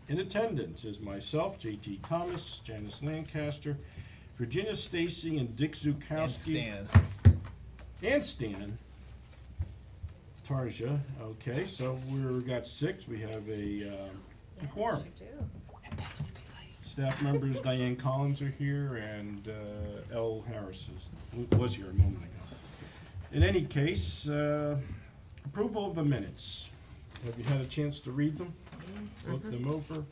In attendance is myself, J.T. Thomas, Janice Lancaster, Virginia Stacy, and Dick Zukowski. And Stan. Tarja. Okay, so we've got 6. We have a quorum. Yes, you do. Staff members Diane Collins are here, and L. Harris was here a moment ago. In any case, approval of the minutes. Have you had a chance to read them? Look them over?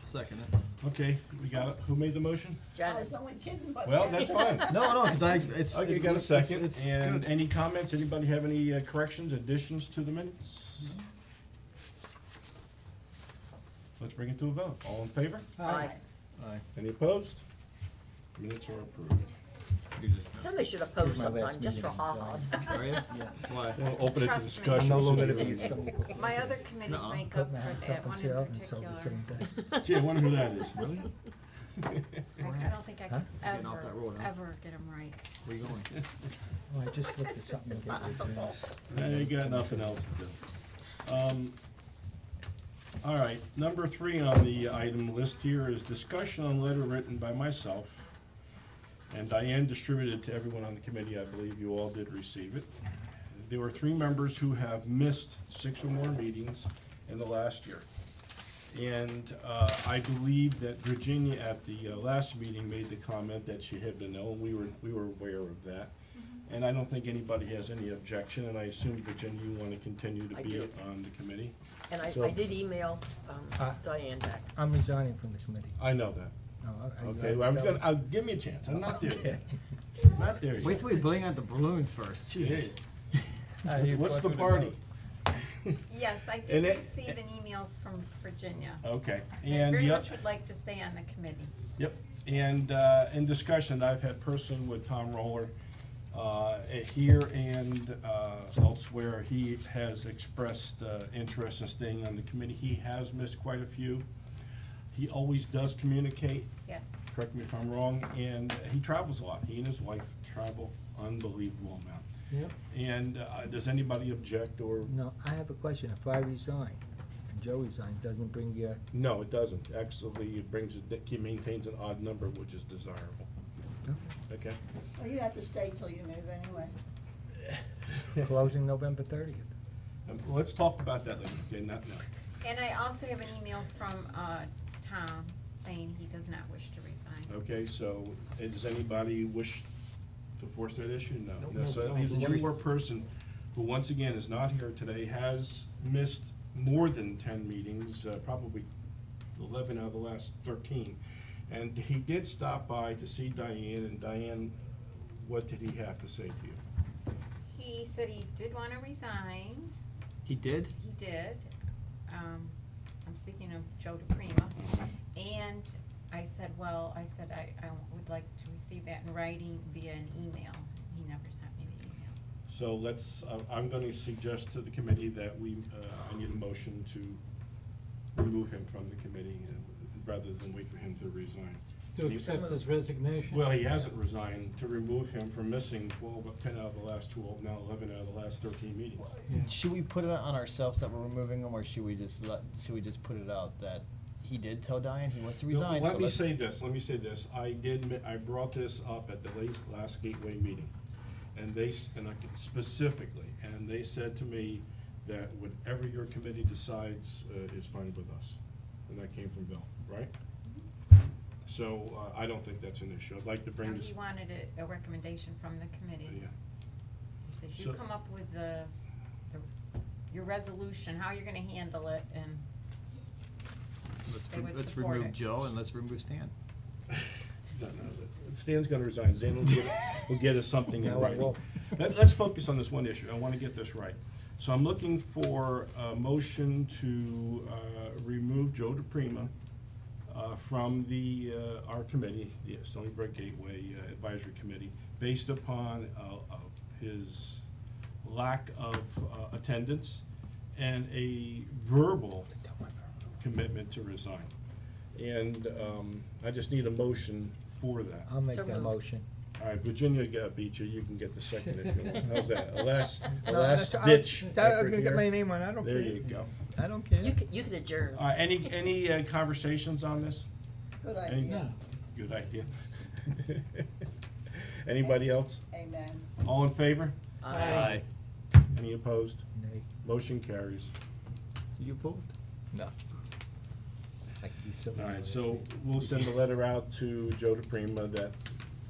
Second it. Okay, we got it. Who made the motion? Janice. I was only kidding, but. Well, that's fine. No, because it's. Okay, you got a second. It's And good. any comments? Anybody have any corrections, additions to the minutes? Let's bring it to a vote. All in favor? Aye. Aye. Any opposed? Minutes are approved. You just. Somebody should have posed My last sometime, just for meeting, ha-has. Are you? Why? We'll open it to Trust me. discussion. I'm no as soon longer as to you be read it. Stoneybrook. My other committees Nuh-uh. make Put up my for house that, up on one in sale and sold the particular. same day. Gee, I wonder who that is. Really? I don't think I Huh? could Getting off that road, huh? ever get them right. Where you going? Oh, I just looked at something to get rid of this. You got nothing else to do. All right, number 3 on the item list here is discussion on letter written by myself, and Diane distributed to everyone on the committee. I believe you all did receive it. There were 3 members who have missed 6 or more meetings in the last year. And I believe that Virginia at the last meeting made the comment that she had been ill, and we were aware of that. And I don't think anybody has any objection, and I assume, Virginia, you want to continue to I be do. on the committee? And So- I did email Uh, Diane back. I'm resigning from the committee. I know that. No, Okay, well, I was gonna, give me a chance. I'm not there yet. Not there yet. Wait till we bling out the balloons first. Jeez. Hey, what's the party? Yes, I And did it- receive an email from Virginia. Okay, They and very the, much would like to stay on the committee. yep, and in discussion I've had personally with Tom Roller, here and elsewhere, he has expressed interest in staying on the committee. He has missed quite a few. He always does communicate, Yes. correct me if I'm wrong, and he travels a lot. He and his wife travel unbelievable amount. Yep. And does anybody object or? No, I have a question. If I resign and Joe resigns, doesn't bring your, No, it doesn't. Actually, it brings, he maintains an odd number, which is desirable. Okay? Well, you have to stay till you move anyway. closing November 30th. Let's talk about that later, okay, not now. And I also have an email from Tom saying he does not wish to resign. Okay, so does anybody wish to force that issue? No. No, So that no, leaves no. one more person who, once again, is not here today, has missed more than 10 meetings, probably 11 out of the last 13. And he did stop by to see Diane, and Diane, what did he have to say to you? He said he did want to resign. He did? He did. I'm speaking of Joe DePrima. And I said, well, I would like to receive that in writing via an email. He never sent me the email. So let's, I'm gonna suggest to the committee that I need a motion to remove him from the committee, rather than wait for him to resign. To accept his resignation? Well, he hasn't resigned, to remove him from missing 10 out of the last 12, now 11 out of the last 13 meetings. Yeah. Should we put it on ourselves that we're removing him, or should we just put it out that he did tell Diane he wants to resign? Let so me let's- say this, I brought this up at the last Gateway meeting, and specifically, and they said to me that whatever your committee decides is fine with us. And that came from Bill, right? So I don't think that's an issue. I'd like to bring this. He wanted a recommendation from the committee. Yeah. He says, So- you come up with your resolution, how you're gonna handle it, and They would Let's support remove it. Joe and let's remove Stan. No, Stan's gonna resign. Stan will get us something in No, I writing. won't. Let's focus on this one issue. I wanna get this right. So I'm looking for a motion to remove Joe DePrima from our committee, the Stoneybrook Gateway Advisory Committee, based upon his lack of attendance and a verbal commitment to resign. And I just need a motion for that. I'll make So that moved. motion. All right, Virginia beat you, you can get the second if you want. How's that? A last No, ditch I was effort gonna get my here? name on, I don't care. There you go. I don't care. You can adjourn. Any conversations on this? Good Any- idea. Good idea. Anybody else? Amen. All in favor? Aye. Any opposed? Nay. Motion carries. You opposed? No. Like he's so. All right, so we'll send a letter out to Joe DePrima that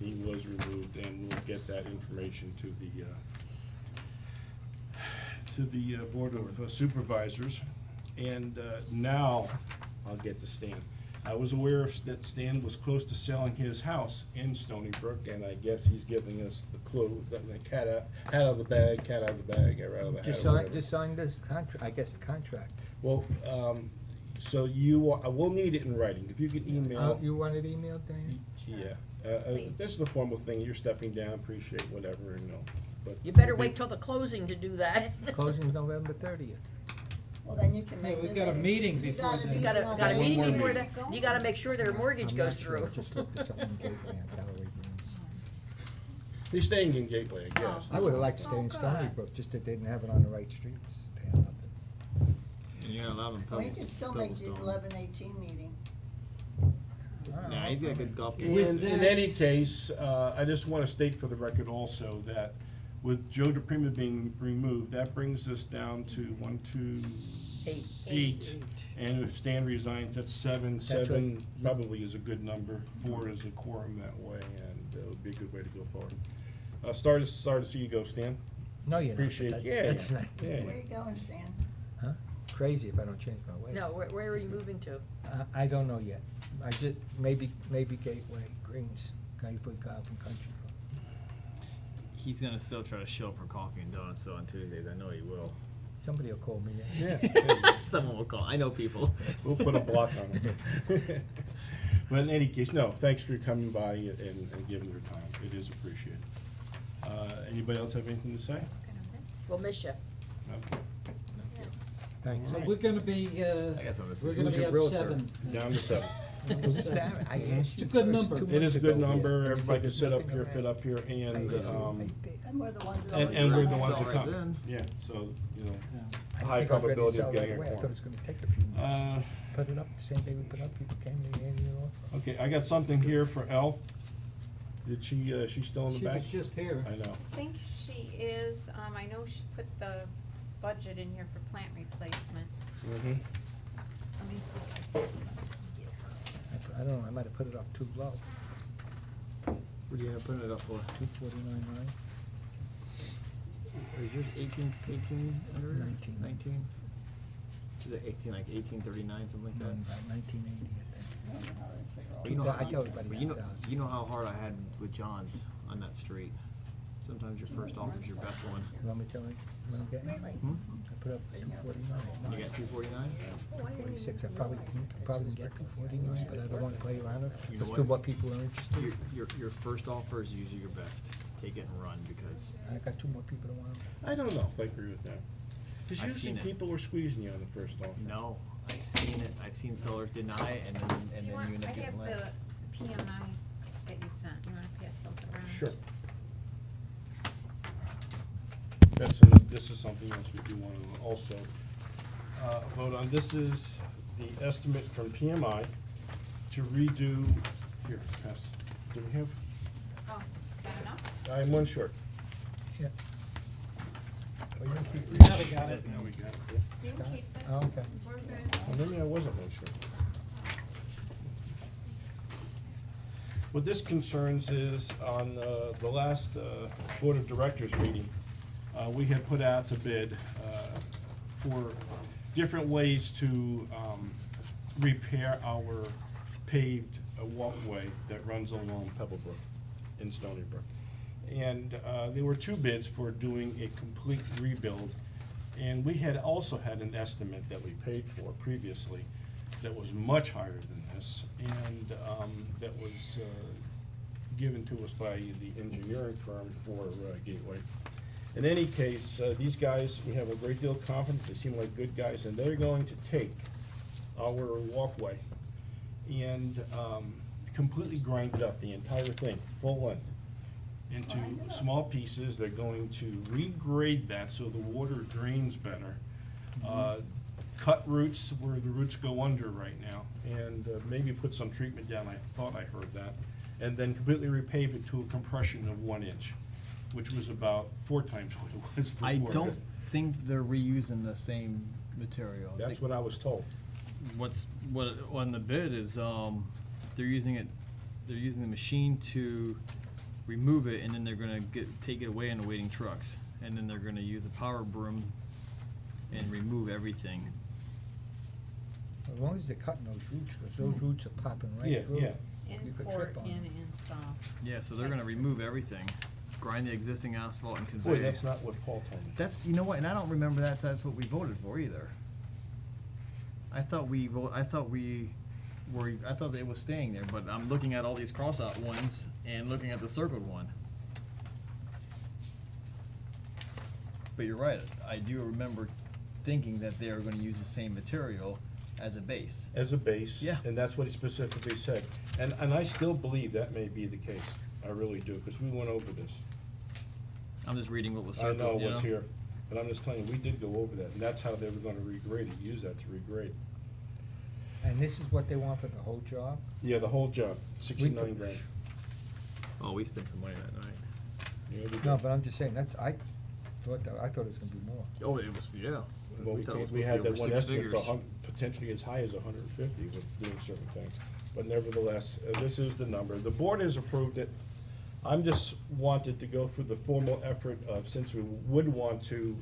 he was removed, and we'll get that information to the Board of Supervisors. And now I'll get to Stan. I was aware that Stan was close to selling his house in Stoneybrook, and I guess he's giving us the clue, that the cat out of the bag, cat out of the bag, or out of the hat. Just or whatever. sign this contract, I guess the contract. Well, so we'll need it in writing. If you could email. You want it emailed, Diane? Yeah, Please. this is a formal thing, you're stepping down, appreciate whatever, but. You better wait till the closing to do that. Closing's November 30th. Well, then you can make. we've the got a name. meeting You before got a then. You gotta, on got a that. meeting more before meeting. that, you gotta make sure their mortgage I'm goes not sure. through. Just looked at something in Gateway on Callaway Greens. He's staying in Gateway, I Oh. guess. I would've liked to stay Oh, in good. Stoneybrook, just that they didn't have it on the right streets. They had nothing. And you're not allowed in Well, you can still make the 11-18 meeting. Nah, he's got a good golf game. In any case, I just wanna state for the record also that with Joe DePrima being removed, that brings us down to 1, 2, 8. And if Stan resigns, that's 7. That's 7 right. probably is a good number. 4 is a quorum that way, and it would be a good way to go forward. Sorry to see you go, Stan. No, you're not. but Appreciate that- it. Yeah, That's yeah. not Yeah. Where you going, Stan? crazy if I don't change my ways. No, where are you moving to? I don't know yet. I just, maybe Gateway Greens, Gateway Golf and Country Club. He's gonna still try to show up for coffee and donuts, so on Tuesdays, I know he will. Somebody will call me in. Yeah. Someone will call, I know people. We'll put a block on it. But in any case, no, thanks for coming by and giving your time. It is appreciated. Anybody else have anything to say? We'll miss you. Okay. Thanks. So we're gonna be, I got something to we're say. gonna Who's be your at realtor? 7. Down to 7. Who's that? I asked you It's a good first number. 2 It is a months good ago, number. and you Everybody said can there's sit up nothing here, around. fit up here, and, And we're the ones that and always. we're the come. ones that Sorry, come. then. Yeah, so, you know, I high didn't think I was ready to probability sell of right getting a away. I thought quorum. it was gonna take a few months. Uh, Put it up, the same day we put up, people came, they handed it off. okay, I got something here for Elle. Did she still in the She back? was just here. I know. I think she is, I know she put the budget in here for plant replacement. Mhm. Let me see. I don't know, I might have put it up too low, What are you gonna put it up for? 249.9. Is yours 18 under? 19. 19? Is it 18, like 1839, something like that? About 1980, I don't know how they figure all But you know, that I tell nonsense. everybody but you know, 9,000. you know how hard I had with John's on that street. Sometimes your first offer's your best one. You want me to tell you? what I'm getting? Really? Hmm? I put up 249. You got 249? 46, I probably can get 249, but I don't wanna play around it. You know Let's do what? what people are interested. Your first offer is usually your best. Take it and run, because I got 2 more people that want it. I don't know if I agree with that. Because I've usually seen it. people were squeezing you on the first offer. no, I've seen it. I've seen sellers deny it, and Do then you you want, end I up getting have less. the PMI that you sent, you wanna pass those around? Sure. This is something else we do want to also vote on. This is the estimate from PMI to redo, here, pass, do we have, Oh, that enough? I'm one short. Yeah. Oh, you can keep Now we got it. Now we got it, yeah. You can Scott? keep it. Oh, okay. We're good. Well, maybe I wasn't one short. What this concerns is, on the last Board of Directors meeting, we had put out to bid for different ways to repair our paved walkway that runs along Pebblebrook in Stoneybrook. And there were 2 bids for doing a complete rebuild. And we had also had an estimate that we paid for previously that was much higher than this, and that was given to us by the engineering firm for Gateway. In any case, these guys, we have a great deal of confidence, they seem like good guys, and they're going to take our walkway and completely grind it up, the entire thing, full length, into small pieces. They're going to regrade that so the water drains better. Cut roots where the roots go under right now, and maybe put some treatment down, I thought I heard that. And then completely repave it to a compression of 1 inch, which was about 4 times what it was before. I don't think they're reusing the same material. That's what I was told. What on the bid is, they're using the machine to remove it, and then they're gonna take it away in the waiting trucks. And then they're gonna use a power broom and remove everything. As long as they're cutting those roots, because those roots are popping Yeah, right through. yeah. You could Import trip on and them. install. Yeah, so they're gonna remove everything, grind the existing asphalt and convey. Boy, that's not what Paul told me. That's, you know what, and I don't remember that's what we voted for either. I thought it was staying there, but I'm looking at all these cross-out ones and looking at the circled one. But you're right, I do remember thinking that they are gonna use the same material as a base. As a base. Yeah. And that's what he specifically said. And I still believe that may be the case. I really do, because we went over this. I'm just reading what was I circled, know you what's here, but I'm just telling you, we did go over that, and that's how they were gonna regrade it, use that to regrade. And this is what they want for the whole job? Yeah, the whole job, 69 grand. Oh, we spent some money that night. Yeah, we did. No, but I'm just saying, that's, I thought it was gonna be more. Oh, it was, yeah. Well, We thought it was we supposed to had be that over one 6 estimate for figures. potentially as high as 150 with doing certain things. But nevertheless, this is the number. The board has approved it. I'm just wanted to go through the formal effort of, since we would want to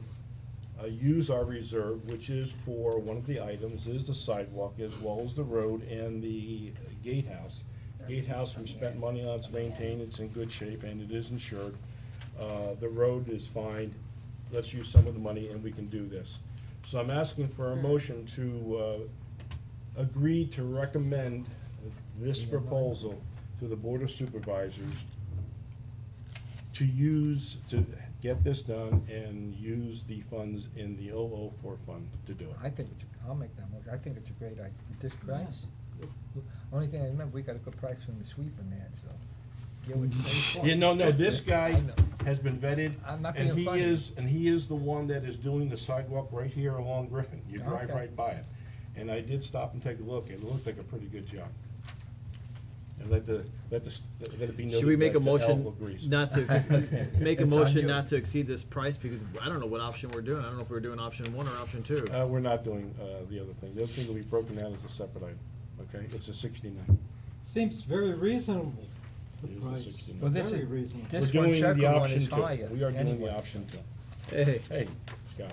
use our reserve, which is for one of the items, is the sidewalk as well as the road and the gatehouse. Gatehouse, we spent money on, it's maintained, it's in good shape, and it is insured. The road is fine. Let's use some of the money and we can do this. So I'm asking for a motion to agree to recommend this proposal to the Board of Supervisors to get this done and use the funds in the 004 fund to do it. I think I'll make that motion. I think it's a great idea. With this price, only thing I remember, we got a good price from the sweeper man, so. Get what you pay for. Yeah, no, this guy I know. has been vetted, I'm not and being funny. he is the one that is doing the sidewalk right here along Griffin. You drive Okay. right by it. And I did stop and take a look, and it looked like a pretty good job. And let it be noted Should we make a that motion Al agrees. not to, make a It's on motion you. not to exceed this price, because I don't know what option we're doing, I don't know if we're doing option 1 or option 2. We're not doing, the other thing. The other thing will be broken out as a separate item, okay? It's a 69. Seems very reasonable, the It is the price. 69. Well, this Very is, reasonable. this We're one, doing the second one option is two. higher. We are doing the anyway. option 2. Hey, Hey, Scott.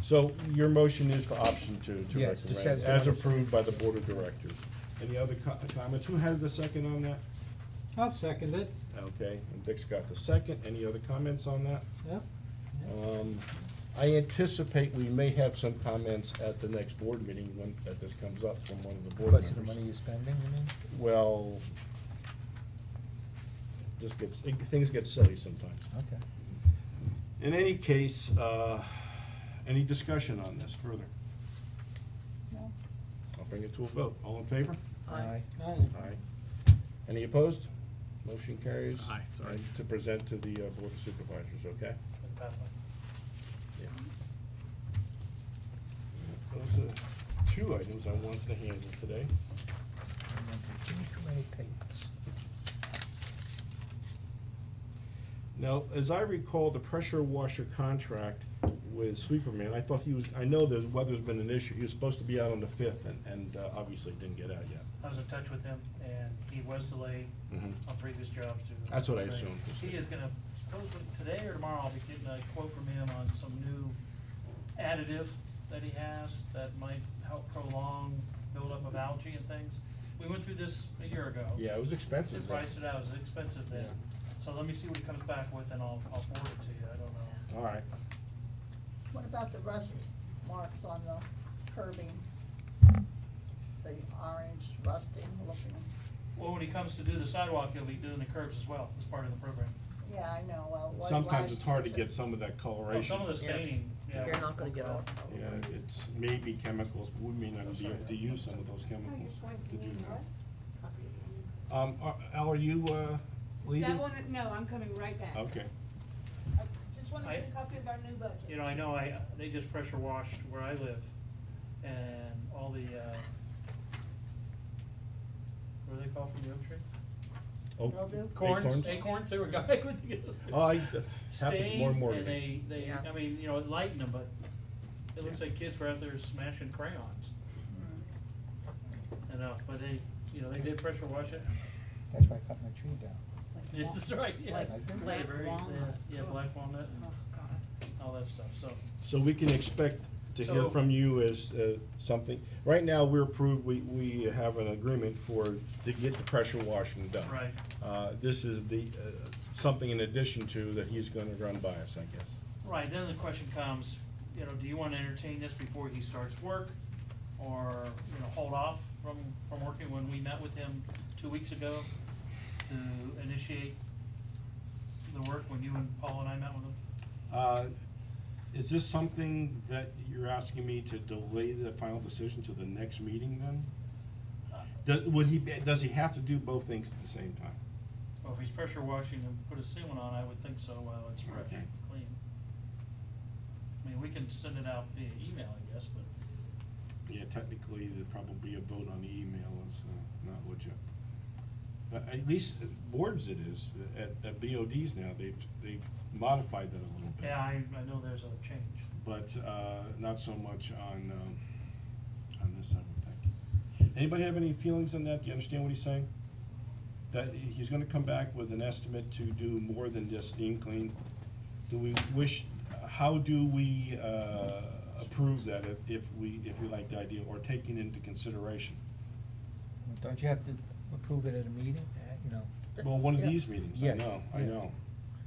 So your motion is for option 2 to Yes, to recommend, set- as approved by the Board of Directors. Any other comments? Who had the second on that? I'll second it, Okay, and Dick's got the second. Any other comments on that? yep. I anticipate we may have some comments at the next board meeting when this comes up from one of the board members. Because of the money you're spending, you mean? Well, things get silly sometimes. Okay. In any case, any discussion on this further? No. I'll bring it to a vote. All in favor? Aye. Aye. Aye. Any opposed? Motion carries. Aye, sorry. And to present to the Board of Supervisors, okay? Yeah. Those are 2 items I wanted to handle today. Give me too many papers. Now, as I recall, the pressure washer contract with Sweeperman, I know the weather's been an issue. He was supposed to be out on the 5th and obviously didn't get out yet. I was in touch with him, and he was delayed Mhm. on previous jobs too. That's what I assumed. He is gonna, supposedly, today or tomorrow, I'll be getting a quote from him on some new additive that he has that might help prolong buildup of algae and things. We went through this a year ago. Yeah, it was He expensive. though. priced it out, it was expensive then. Yeah. So let me see what he comes back with, and I'll forward it to you, I don't know. All right. What about the rust marks on the curbing? The orange rusting looking? Well, when he comes to do the sidewalk, he'll be doing the curbs as well, as part of the program. Yeah, I know, well, it was Sometimes last it's hard to year, too. get some of that Oh, coloration. some of the Yeah. staining, yeah. You're not gonna get off. Yeah, it's maybe chemicals, but we may not be able to use some of those chemicals to do that. Al, are you, leaving? That one, no, I'm coming right back. Okay. I just wanted to get a copy of our new budget. You know, I know they just pressure washed where I live, and all the, what do they call from the oak tree? Oh, Mildew? Acorns, acorns, they were going, Oh, that happens stain, more and more to and me. they, Yeah. I mean, you know, it lightened them, but it looks like kids were out there smashing crayons. I know, but they, you know, they did pressure wash it. That's why I cut my tree down. It's like Yeah, wa- that's right, yeah. Like I did. black Very- walnut. Yeah, black walnut and Oh, God. all that stuff, so. So we can expect to hear So- from you as, something, right now, we're approved, we have an agreement to get the pressure washing done. Right. This is something in addition to that he's gonna run by us, I guess. Right, then the question comes, you know, do you wanna entertain this before he starts work? Or, you know, hold off from working when we met with him 2 weeks ago to initiate the work when you and Paul and I met with him? Is this something that you're asking me to delay the final decision to the next meeting then? Does he have to do both things at the same time? Well, if he's pressure washing and put a sealant on, I would think so while it's fresh, Okay. clean. I mean, we can send it out via email, I guess, but. Yeah, technically, there'd probably a vote on the email is not legit. At least at boards it is, at BODs now, they've modified that a little bit. Yeah, I know there's a change. But, not so much on this, I would think. Anybody have any feelings on that? Do you understand what he's saying? That he's gonna come back with an estimate to do more than just steam clean? How do we, approve that if we like the idea, or taking into consideration? Don't you have to approve it at a meeting, you know? Well, one of Yeah. these meetings, I Yes, know, I yeah. know.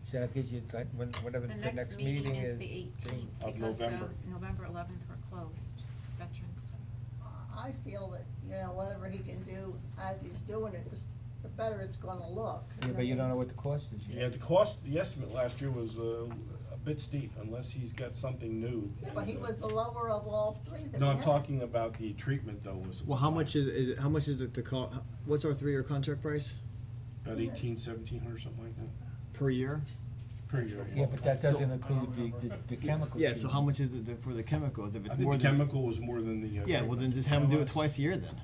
So that gives you, like, whatever The the next meeting is the 18th, Of because November. November 11th we're closed, Veterans Day. I feel that, you know, whatever he can do as he's doing it, the better it's gonna look. Yeah, but you don't know what the cost is yet. Yeah, the estimate last year was a bit steep, unless he's got something new. Yeah, but he was the lower of all three that we No, I'm had. talking about the treatment though, was. Well, how much how much is it to call, what's our 3-year contract price About 1,700, something like that, per year? per year. Yeah, but that So- doesn't include the chemical. Yeah, so how treatment. much is it for the chemicals, if I it's think more the than? chemical was more than the. Yeah, well then treatment. just have them do it twice a year then.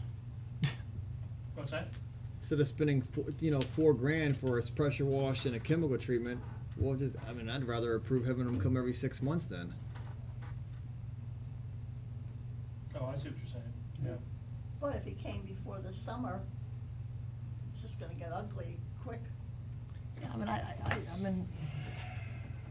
What's that? Instead of spending $4,000 for a pressure wash and a chemical treatment, we'll just, I mean, I'd rather approve having them come every 6 months then. Oh, I see what you're saying, yeah. But if he came before the summer, it's just gonna get ugly quick. Yeah, I mean, I mean.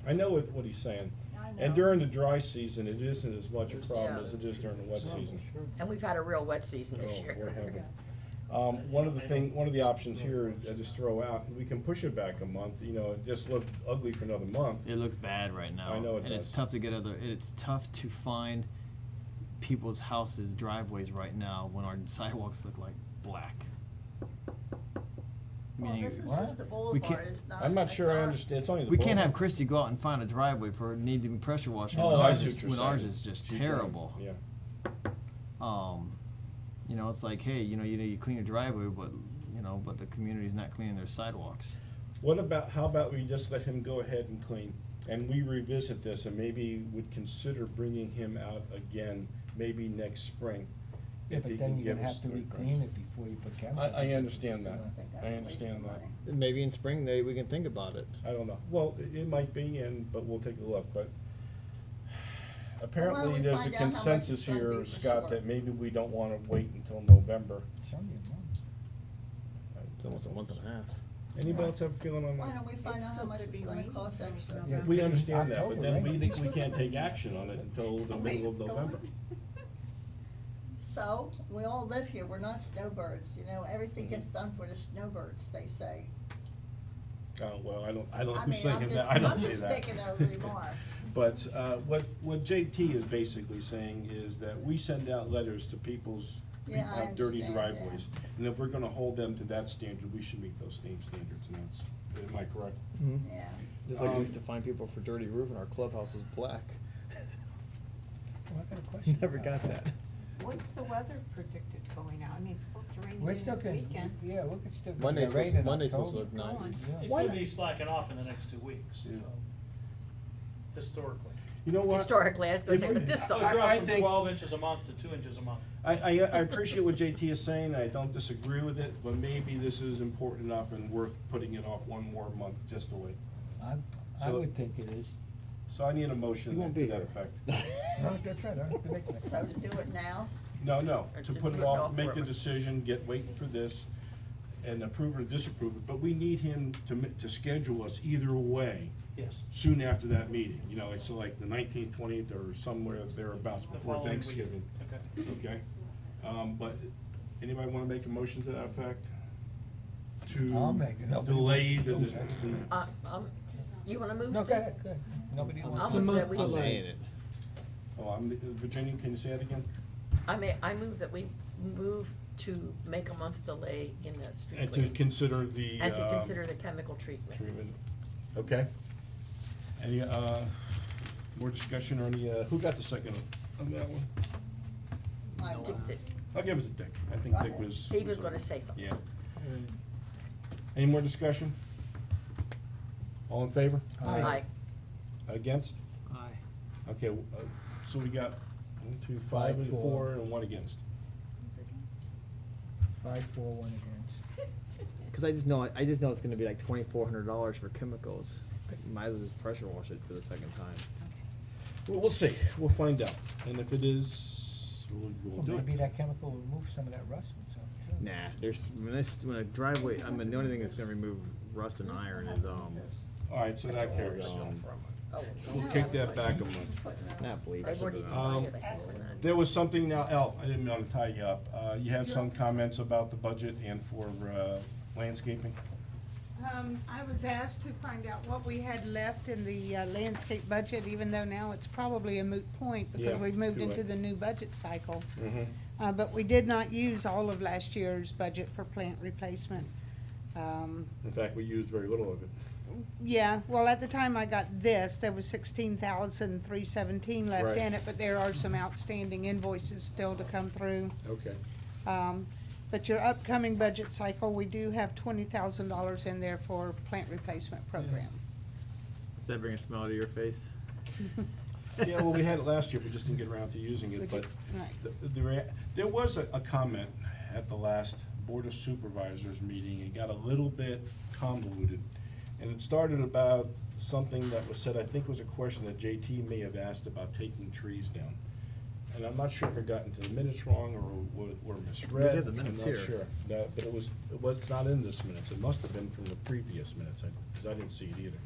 I know what he's saying. I know. And during the dry season, it isn't as much a problem Yeah. as it is during the wet season. And we've had a real wet season this Oh, year. we're having. One of the options here, I just throw out, we can push it back a month, you know, it just looked ugly for another month. It looks bad right now. I know it And it's does. tough to get it's tough to find people's houses, driveways right now when our sidewalks look like black. Well, Meaning, this is What? just the We boulevard, can't- it's not. I'm not it's sure I not- understand, it's only the. we can't have ballpark. Christie go out and find a driveway for need to be pressure washing Oh, when I ours see is, what you're when ours saying. is just She's driving, terrible. Yeah. You know, it's like, hey, you clean your driveway, but but the community's not cleaning their sidewalks. How about we just let him go ahead and clean, and we revisit this, and maybe would consider bringing him out again, maybe next spring. Yeah, if he but then can you're give gonna us have to the re-clean price. it before you put chemicals. I in it. understand that. I think that's I a waste of understand that. money. Maybe in spring we can think about it. I don't know, well, it might be, but we'll take a look, but apparently we there's a find out how much consensus it's gonna here, be for Scott, sure. that maybe we don't wanna wait until November. It's only a month. It's almost a month and a half. Anybody else have a feeling on Why that? don't we find It's out how still much could it's be gonna late. cost extra? Yeah. We understand that, but October, then right? we can't take action on it until the middle of November. So, we all live here, we're not snowbirds, you know, everything gets done for the snowbirds, they say. Oh, well, I don't know I who's mean, I'm saying just, that, I don't I'm say just that. making a remark. But, what JT is basically saying is that we send out letters to people's Yeah, I have dirty understand that. driveways. And if we're gonna hold them to that standard, we should meet those same standards, and that's, am I correct? Yeah. Just like we used to find people for dirty roof and our clubhouse was black. Well, I got a question. Never got that. What's the weather predicted going out? I mean, it's supposed to rain We're again still this getting, weekend. yeah, we could still. Monday's get rain supposed- in Monday's supposed to October. look nice. Yeah. It's Why gonna not? be slacking off in the next 2 weeks, so, Yeah. historically. You know what? Historically, I was gonna If say, we- but this It summer. dropped I from think- 12 inches a month to 2 inches a month. I appreciate what JT is saying, I don't disagree with it, but maybe this is important enough and worth putting it off one more month just to wait. I So- would think it is. So I need a motion You won't to be that here. effect. No, that's right, I don't have to make next So time. to do it now, No, Or to to put it put it off, off make the forever. decision, wait for this, and approve or disapprove it, but we need him to schedule us either way Yes. soon after that meeting, you know, it's like the 19th, 20th, or somewhere thereabouts The before following week. Thanksgiving. Okay. Okay, but anybody wanna make a motion to that effect? I'll make it. Nobody Delay wants to the, do that. You wanna move, No, Steve? go ahead, go ahead. Nobody I'll wants a move month that we, I'm delay. laying it. Virginia, can you say that again? I move that we move to make a month delay in the street And to cleaning. consider the, And to consider the chemical treatment. treatment. Okay. Any, more discussion or any, who got the second on that one? I Dick will. did. I'll give it to Dick. I think Dick was. He was gonna say something. Yeah. Any more discussion? All in favor? Aye. Against? Aye. Okay, so we got 1, 2, 5, 5, 4. 4, and 1 against. 5, 4, 1 against. Cause I just know it's gonna be like $2,400 for chemicals. Might as well just pressure wash it for the second time. We'll see. We'll find out. And if it is, we'll Well, do it. maybe that chemical will remove some of that rust and stuff too. Nah, when a driveway, I mean, the only thing that's gonna remove rust and iron is, All right, so that carries. Oh, We'll kick that back a month. not bleach. I've already something else. decided I can do that. There was something now, Al, I didn't mean to tie you up. You have some comments about the budget and for landscaping? I was asked to find out what we had left in the landscape budget, even though now it's probably a moot point Yeah, because we've moved too into late. the new budget cycle. Mm-hmm. But we did not use all of last year's budget for plant replacement. In fact, we used very little of it. Yeah, well, at the time I got this, there was 16,317 left Right. in it, but there are some outstanding invoices still to come through. Okay. But your upcoming budget cycle, we do have $20,000 in there for plant replacement program. Does that bring a smile to your face? Yeah, well, we had it last year, we just didn't get around to using it, but Right. there was a comment at the last Board of Supervisors meeting. It got a little bit convoluted. And it started about something that was said, I think it was a question that JT may have asked about taking trees down. And I'm not sure if it got into the minutes wrong or misread. have the minutes I'm here. not sure. No, but it was not in this minutes. It must have been from the previous minutes, because I didn't see it either.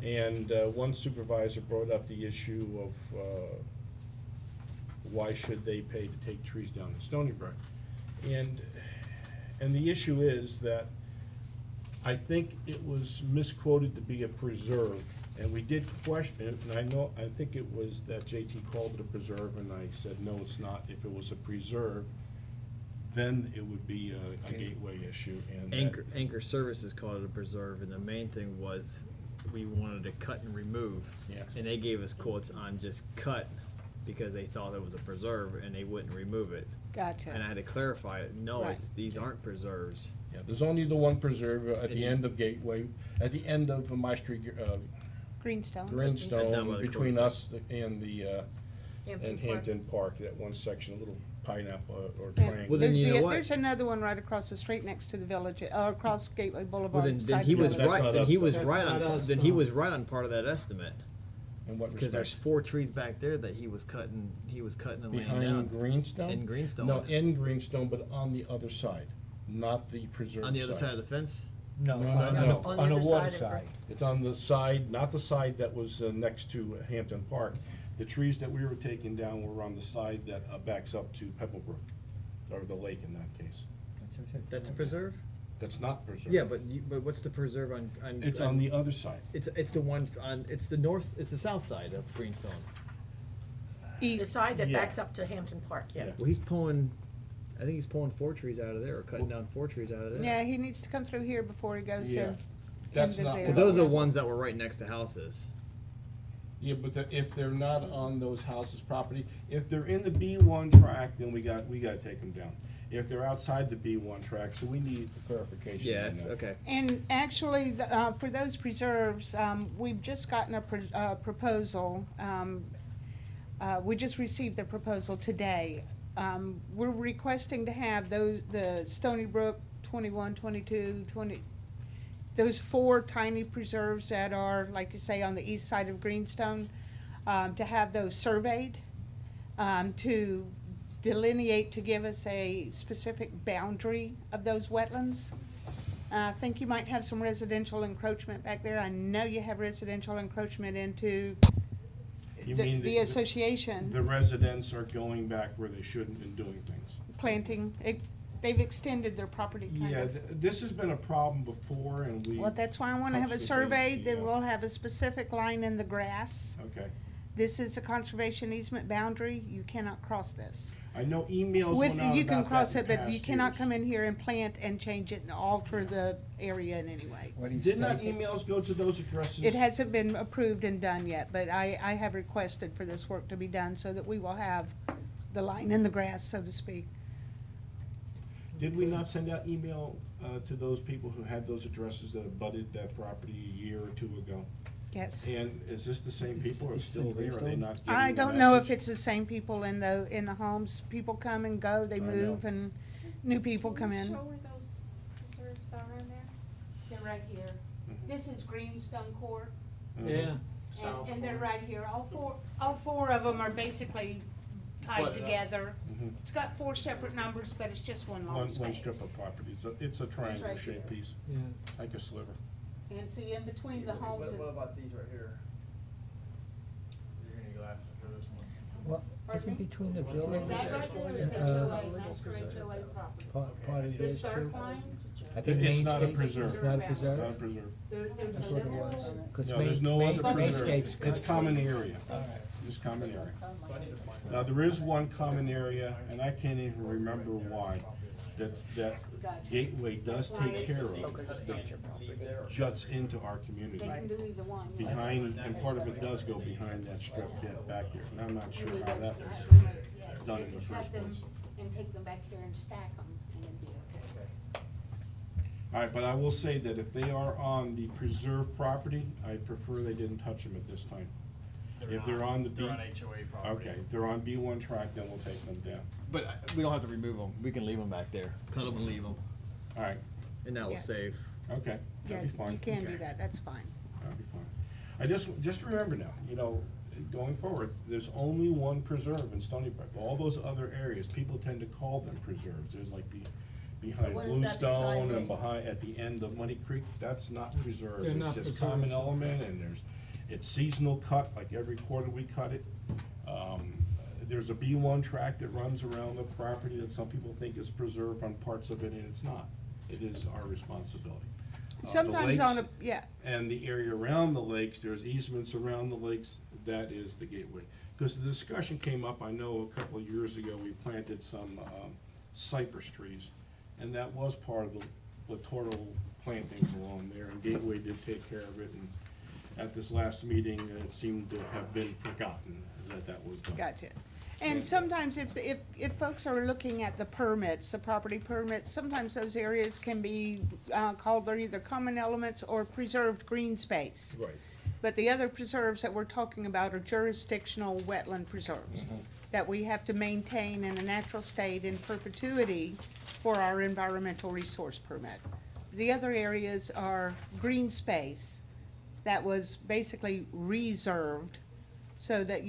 And one supervisor brought up the issue of why should they pay to take trees down in Stoneybrook? And the issue is that I think it was misquoted to be a preserve, and we did question it, and I think it was that JT called it a preserve, and I said, no, it's not. If it was a preserve, then it would be a gateway issue, and. Anchor Services called it a preserve, and the main thing was we wanted to cut and remove. Yeah. And they gave us quotes on just cut because they thought it was a preserve and they wouldn't remove it. Gotcha. And I had to clarify it, no, Right. these aren't preserves. Yeah, there's only the one preserve at the end of Gateway, at the end of my street, Greenstone. And down by Grindstone, the between course. us and the, Hampton and Park. Hampton Park, that one section, a little pineapple or Yeah. triangle. Well, then There's you know what? There's another one right across the street next to the village, or across Gateway Well, Boulevard. then beside he the was That's village. not right, then us, he though. was That's right not on, us, then he no. was right on part of that estimate. In what Because there's respect? 4 trees back there that he was cutting and laying Behind down. Greenstone? In Greenstone. No, in Greenstone, but on the other side, not the preserve side. On the other side of the fence? No, No, on no, the, no. on the other water side of side. It's on the side, not the side that was next to Hampton Park. The trees that we were taking down were on the side that backs up to Pebblebrook, or the lake in that case. That's what I said. That's a preserve? That's not preserve. Yeah, but what's the preserve on? It's on the other side. It's the one on, it's the south side of Greenstone. The East. side that Yeah. backs up to Hampton Park, yeah. Yeah. Well, he's pulling I think he's pulling 4 trees out of there, or cutting down 4 trees out of there. Yeah, he needs to come through here before he goes Yeah. in. That's into not there. Cause those are the ones that were right next to houses. Yeah, but if they're not on those houses' property, if they're in the B1 tract, then we gotta take them down. If they're outside the B1 tract, so we need clarification Yeah, on it's, that. okay. And actually, for those preserves, we've just gotten a proposal. We just received the proposal today. We're requesting to have the Stoneybrook 21, 22, 20, those 4 tiny preserves that are, like you say, on the east side of Greenstone, to have those surveyed, to delineate, to give us a specific boundary of those wetlands. I think you might have some residential encroachment back there. I know you have residential encroachment into You mean the association, The residents are going back where they shouldn't and doing things. planting. They've extended their property kind Yeah, of. this has been a problem before, and we. Well, that's why I wanna have a touched the survey, base, then yeah. we'll have a specific line in the grass. Okay. This is a conservation easement boundary, you cannot cross this. I know emails With, went out you can about cross that it, in but you past cannot years. come in here and plant and change it and alter the area in any way. What he's Did not stating- emails go to those addresses? It hasn't been approved and done yet, but I have requested for this work to be done so that we will have the line in the grass, so to speak. Did we not send out email to those people who had those addresses that abutted that property a year or 2 ago? Yes. And is this the same people or It's still in there? Are they Greystone? not getting I the don't know if message? it's the same people in the homes. People come and go, they I know. move, and new people come in. Can you show where those preserves are in there? They're right here. Mhm. This is Greenstone Court, Yeah. and they're right here. All four of them are basically tied Butted up. together. Mhm. It's got 4 separate numbers, but it's just one long One space. strip of property. It's a triangle right shaped here. piece, Yeah. like a sliver. And see, in between the homes. What about these right here? You're gonna need glasses for this one. Well, isn't between the village, That right there is uh, HOA, that's for HOA property. part of This this too? third line, I think It's not a Mainscape- preserve. It's not a Not a preserve? preserve. there's That's a what it little. was. 'Cause No, there's no other preserve. Mainscape's It's got- common area. All right. Just common area. Now, there is one common area, and I can't even remember why, that Gateway does take care of, that juts into our They community. can do either one. Behind, and part of it does go behind that strip pit back there, and I'm not sure how that was done in the first Cut them place. and take them back here and stack them, and then do it. All right, but I will say that if they are on the preserved property, I prefer they didn't touch them at this time. If they're on the B. They're on HOA property. Okay, if they're on B1 track, then we'll take them down. But we don't have to remove them, we can leave them back there, cut them and leave them, All right, and that will Yeah. save. okay, Yeah, that'd be fine. you can Okay. do that, that's fine. That'd be fine. I just remember now, going forward, there's only one preserve in Stoneybrook. All those other areas, people tend to call them preserves. There's like behind what is that beside Bluestone and me? behind, at the end of Muddy Creek, that's not preserved. They're It's not just preserved. common element, and it's seasonal cut, like every quarter we cut it. There's a B1 tract that runs around the property that some people think is preserved on parts of it, and it's not. It is our responsibility. The Sometimes on a, lakes- yeah, And the area around the lakes, there's easements around the lakes, that is the gateway. Because the discussion came up, I know a couple of years ago, we planted some cypress trees, and that was part of the littoral plantings along there, and Gateway did take care of it, and at this last meeting, it seemed to have been forgotten that was done. gotcha. And sometimes if folks are looking at the permits, the property permits, sometimes those areas can be called, they're either common elements or preserved green space. Right. But the other preserves that we're talking about are jurisdictional wetland preserves that we have to maintain in a natural state in perpetuity for our environmental resource permit. The other areas are green space that was basically reserved so that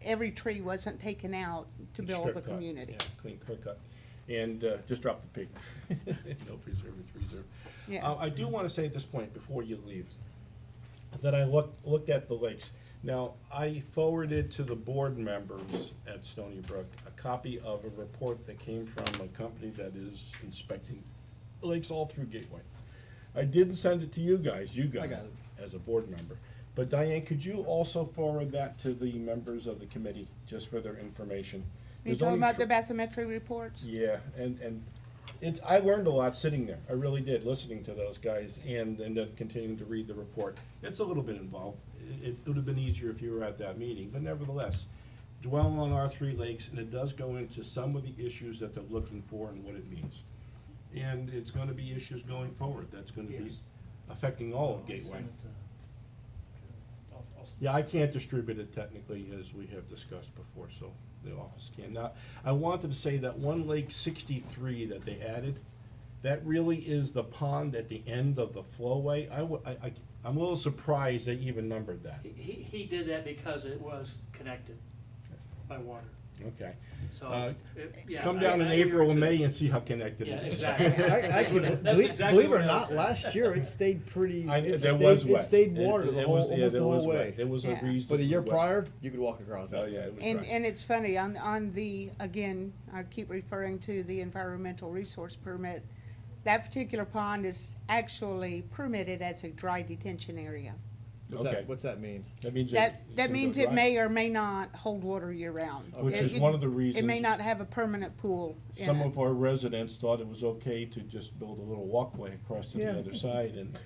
every tree wasn't taken out to build Strip the cut, community. Yeah, clean, clear cut. And just drop the pig. No preserve, it's reserve. Yeah. I do want to say at this point, before you leave, that I looked at the lakes. Now, I forwarded to the board members at Stoneybrook a copy of a report that came from a company that is inspecting lakes all through Gateway. I didn't send it to you guys, got it. as a board member. But Diane, could you also forward that to the members of the committee, just for their information? There's talking only about the bathymetry reports? Yeah, and I learned a lot sitting there. I really did, listening to those guys and then continuing to read the report. It's a little bit involved. It would have been easier if you were at that meeting, but nevertheless, dwell on our 3 lakes, and it does go into some of the issues that they're looking for and what it means. And it's gonna be issues going forward. That's gonna be Yes. affecting all of I'll Gateway. send it to- I'll- Yeah, I can't distribute it technically, as we have discussed before, so the office can. Now, I wanted to say that one Lake 63 that they added, that really is the pond at the end of the flowway. I'm a little surprised they even numbered that. He did that because it was connected by water, Okay. so, yeah. Come down in I hear April it and too. May and see how connected Yeah, it is. exactly. Actually, That's believe, exactly believe it or what I not, said. last year it stayed pretty. I- It there was stayed, wet. it stayed water It the whole, was- yeah, almost there the whole was wet. way. It was a Yeah. reasonably But the year wet. prior, you could walk across it. Oh, yeah, it was And, dry. and it's funny, on the, again, I keep referring to the environmental resource permit. That particular pond is actually permitted as a dry detention area. Okay. What's that mean? That means That it's that gonna means go it dry. may or may not hold water year round. Which It- is it- one of the It reasons. may not have a permanent pool in Some it. of our residents thought it was okay to just build a little walkway across to Yeah. the other side and,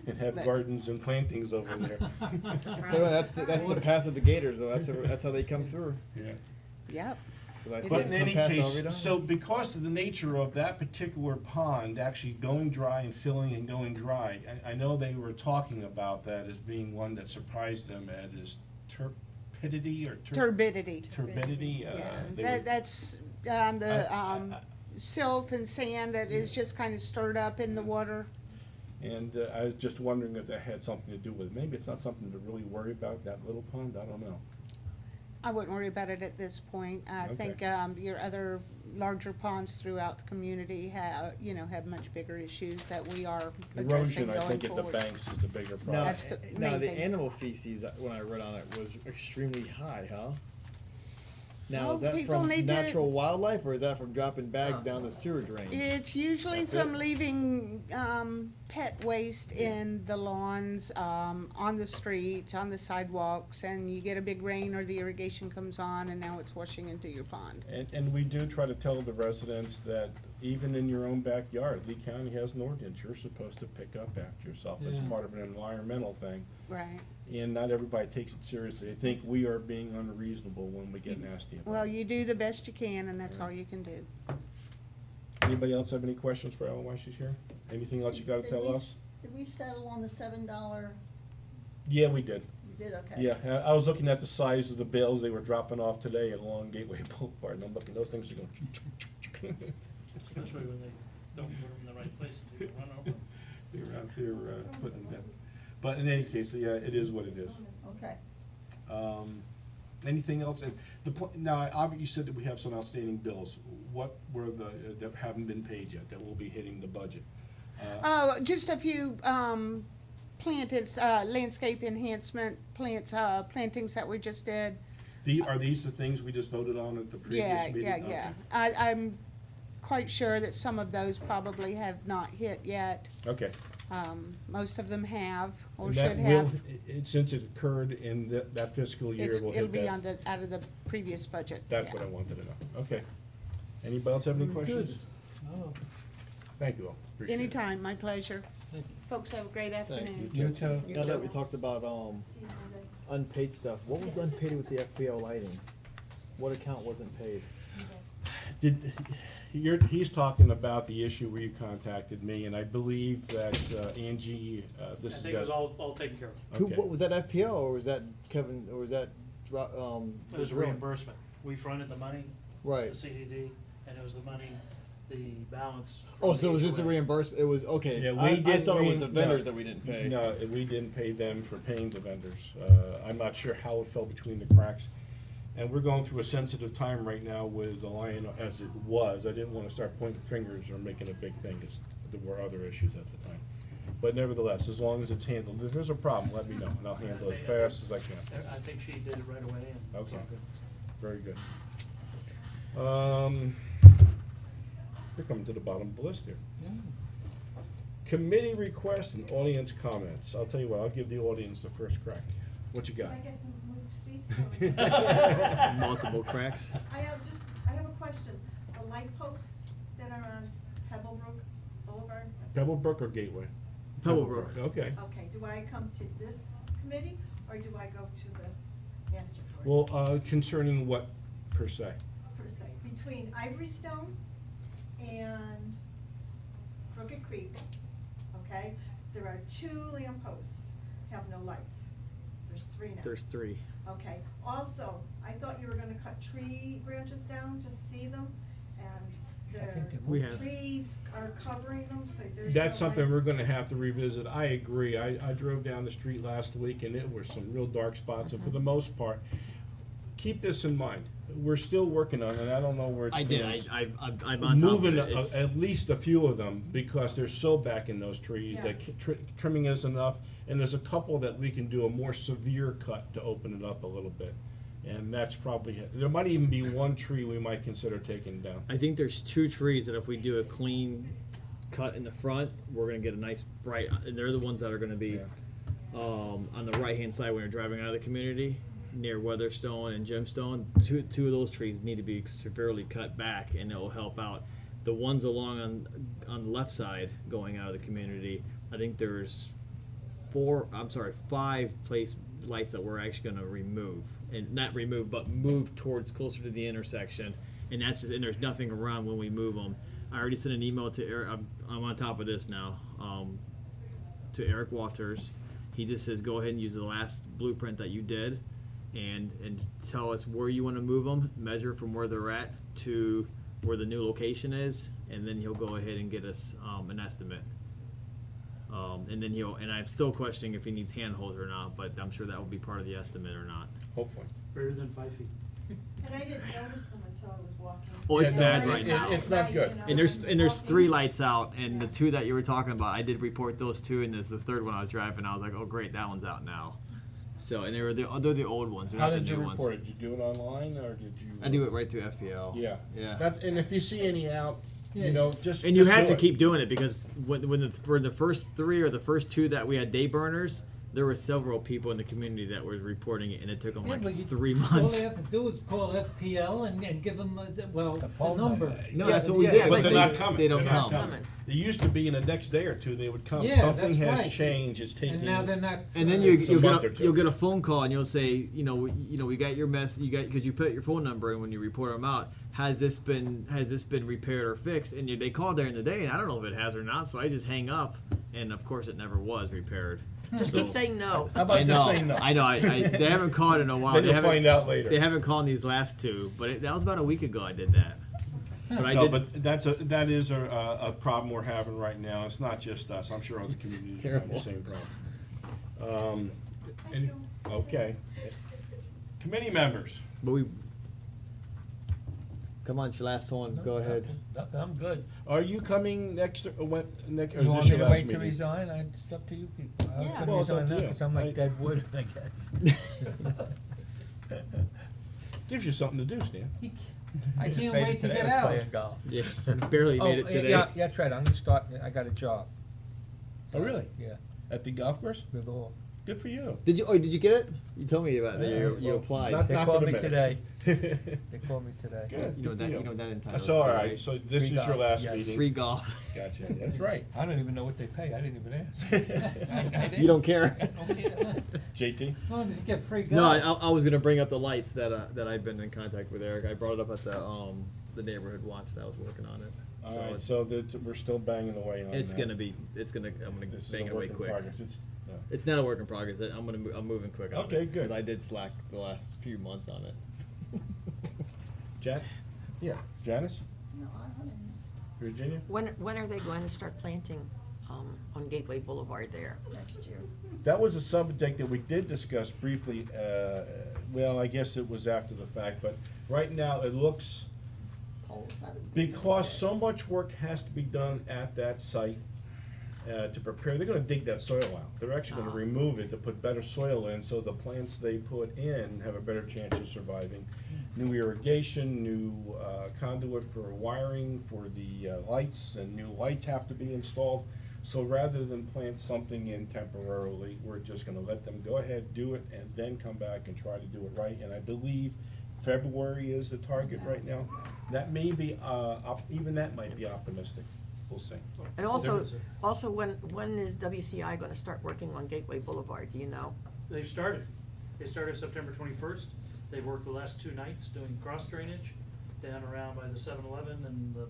and have But- gardens and plantings over there. That's the path of the gators, though. That's how they come through. Yeah. Yep. 'Cause I see But them in come any past all case, the way so because of the nature of that particular pond actually going dry and filling and going dry, I know they were talking about that as being one that surprised them at its turbidity or Turbidity. turbidity. Yeah, They were- that's, the, I- silt and sand that is just kind of stirred up in the water. And I was just wondering if that had something to do with it. Maybe it's not something to really worry about, that little pond, I don't know. I wouldn't worry about it at this point. I Okay. think, your other larger ponds throughout the community have much bigger issues that we are addressing Erosion, going I think, at the forward. banks is the bigger Now, problem. That's the now main the thing. animal feces, when I read on it, was extremely high, huh? Now, Well, is that people from need to- natural wildlife, or is that from dropping bags down the sewer drain? It's usually That's from it? leaving, pet waste in the lawns, on the streets, on the sidewalks, and you get a big rain or the irrigation comes on and now it's washing into your pond. And we do try to tell the residents that even in your own backyard, Lee County has an ordinance, you're supposed to pick up after yourself. It's Yeah. part of an environmental thing, Right. and not everybody takes it seriously. I think we are being unreasonable when we get nasty about Well, it. you do the best you can and that's all you can do. Anybody else have any questions for Ellen while she's here? Anything else you gotta Did tell we us? Did we settle on the $7? Yeah, we did. We did, okay. Yeah, I was looking at the size of the bales they were dropping off today along Gateway Boulevard, and I'm looking, those things are going. Especially when they don't put them in the right place, and people run over them. They're out there putting them. But in any case, yeah, it is what it is. Okay. Anything else? And now, you said that we have some outstanding bills. What were that haven't been paid yet, that will be hitting the budget? Oh, just a few, planted, landscape enhancement plantings that we just did. Are these the things we just voted on at the previous Yeah, meeting? yeah, yeah. I'm quite sure that some of those probably have not hit yet. Okay. Most of them have, or And should that will, have. since it occurred in that fiscal year, we'll It'll hit be that. on out of the previous budget. That's yeah. what I wanted to know. Okay. Anybody else have any questions? Good. Oh, Thank you all. Appreciate it. Anytime, my pleasure. thank you. Folks, have a great afternoon. You too. Now that we talked about, unpaid stuff, what was unpaid with the FPL lighting? What account wasn't paid? He's talking about the issue where you contacted me, and I believe that Angie, I this is. think it was all taken care of. Who, Okay. what was that FPL, or was that Kevin, or was that, It was reimbursement. We fronted the money, the Right. CDD, and it was the money, the balance. Oh, from so it was just the HOA. reimbursement, it was, okay. Yeah, we I didn't thought it was re- the vendors no. that we didn't pay. No, we didn't pay them for paying the vendors. I'm not sure how it fell between the cracks. And we're going through a sensitive time right now with the Lion as it was. I didn't want to start pointing fingers or making a big thing, because there were other issues at the time. But nevertheless, as long as it's handled, if there's a problem, let me know, and I'll handle it as fast as I can. I think she did it right away, and it's all Okay. good. Very good. We're coming to the bottom of the list here. Yeah. Committee requests and audience comments. I'll tell you what, I'll give the audience the first crack. What you got? Do I get to move seats? Multiple cracks. I have just question, the light posts that are on Pebblebrook Boulevard? Pebblebrook or Gateway? Pebblebrook. Okay. Okay, do I come to this committee, or do I go to the master board? Well, concerning what per se? Per se, between Ivory Stone and Crooked Creek, okay? There are 2 lampposts, have no lights. There's 3 now. There's 3. Okay, also, I thought you were gonna cut tree branches down to see them, and I think they We the have. trees are covering them, so there's That's no something light. we're gonna have to revisit. I agree. I drove down the street last week and it was some real dark spots, and for the most part, keep this in mind. We're still working on it. I don't know where it I stands. did. I'm on top of Moving it. It's- at least a few of them because they're so back in those trees that Yes. trimming is enough. And there's a couple that we can do a more severe cut to open it up a little bit. And that's probably it. There might even be one tree we might consider taking down. I think there's 2 trees that if we do a clean cut in the front, we're gonna get a nice bright, and they're the ones that are gonna be on the right-hand side when you're driving out of the community, near Weatherstone and Gemstone. Two of those trees need to be severely cut back, and it will help out. The ones along on the left side going out of the community, I think there's 5 place lights that we're actually gonna remove. And not remove, but move towards closer to the intersection. And there's nothing around when we move them. I already sent an email to Eric, I'm on top of this now, to Eric Walters. He just says, go ahead and use the last blueprint that you did and tell us where you wanna move them, measure from where they're at to where the new location is, and then he'll go ahead and get us, an estimate. And then and I'm still questioning if he needs handholds or not, but I'm sure that will be part of the estimate or not. Hopefully. Greater than 5 feet. And I didn't notice them until I was walking. Oh, it's Yeah, bad no, right it- now. it's not good. And there's walking. 3 lights out, and the 2 that you were talking about, I did report those 2, and there's the 3rd one I was driving. I was like, oh great, that one's out now. So, and they're the old ones. They're How not the did you new report ones. it? Did you do it online or did you? I do it right through FPL. Yeah. Yeah. That's, and if you see any out, Yeah, you know, just. And you just had do to it. keep doing it because for the first 3 or the first 2 that we had day burners, there were several people in the community that were reporting it, and it took them Yeah, but like you- 3 All months. they have to do is call FPL and give them, the phone number. number. No, Yeah, that's what we yeah, did. But they're not coming. They don't They're not come. coming. They used to be in the next day or 2 they would come. Yeah, Something that's has right. changed. It's taking. And now they're not. And then It's a you'll month or get two. you'll get a phone call and you'll say, we got your mess, because you put your phone number in when you report them out. Has this been repaired or fixed? And they call during the day, and I don't know if it has or not. So I just hang up, and of course it never was repaired. Just So- keep saying no. How about I just know, saying no? I know. They haven't called in a while. Then They you'll haven't- find out later. They haven't called in these last 2, but that was about a week ago. I did that. But I No, did. but that is a problem we're having right now. It's not just us. I'm sure other It's communities are having the terrible. same problem. Okay. Committee members. But we. Come on, it's your last one. Go ahead. Nothing, I'm good. Are you coming next, or You is want this me your to last wait to meeting? resign? It's up to you people. I was Yeah. gonna Well, it's up resign to now you. 'cause I'm like dead wood, I guess. Gives you something to do, Stan. I just can't made wait it to today, get I was out. playing golf. Yeah, barely made it today. Yeah, that's right, I'm gonna start, I got a job. Oh, really? Yeah, At the golf course? with all. Good for you. Did you get it? You told me about that. You Well, applied. not- They not for called the me minutes. today. They called me today. Good. You know good that. for You know that entitles. That's all to, right. So this is Free your golf, last yes. meeting. Free golf. Gotcha. That's right. I don't even know what they pay, I didn't even ask. You don't care. JT? As long as you get free golf. No, I was gonna bring up the lights that I've been in contact with Eric. I brought it up at the neighborhood watch that I was working on it. All So right. it's- So we're still banging away on It's that. gonna be. I'm gonna This is bang a it away work in quick. progress. It's, It's not a work in progress. I'm moving quick on it. Okay, good. 'Cause I did slack the last few months on it. Jan? Yeah. Janice? No, I don't know. Virginia? When are they going to start planting on Gateway Boulevard there? Next year. That was a subject that we did discuss briefly. Well, I guess it was after the fact, but right now it looks, Poles haven't been because there. so much work has to be done at that site to prepare, they're gonna dig that soil out. They're actually gonna remove it to put better soil in, so the plants they put in have a better chance of surviving. New irrigation, new conduit for wiring for the lights, and new lights have to be installed. So rather than plant something in temporarily, we're just gonna let them go ahead, do it, and then come back and try to do it right. And I believe February is the target right now. That may be, even that might be optimistic. We'll see. And also, when is WCI gonna start working on Gateway Boulevard, do you know? They've started. They started September 21st. They've worked the last 2 nights doing cross drainage down around by the 7-Eleven and the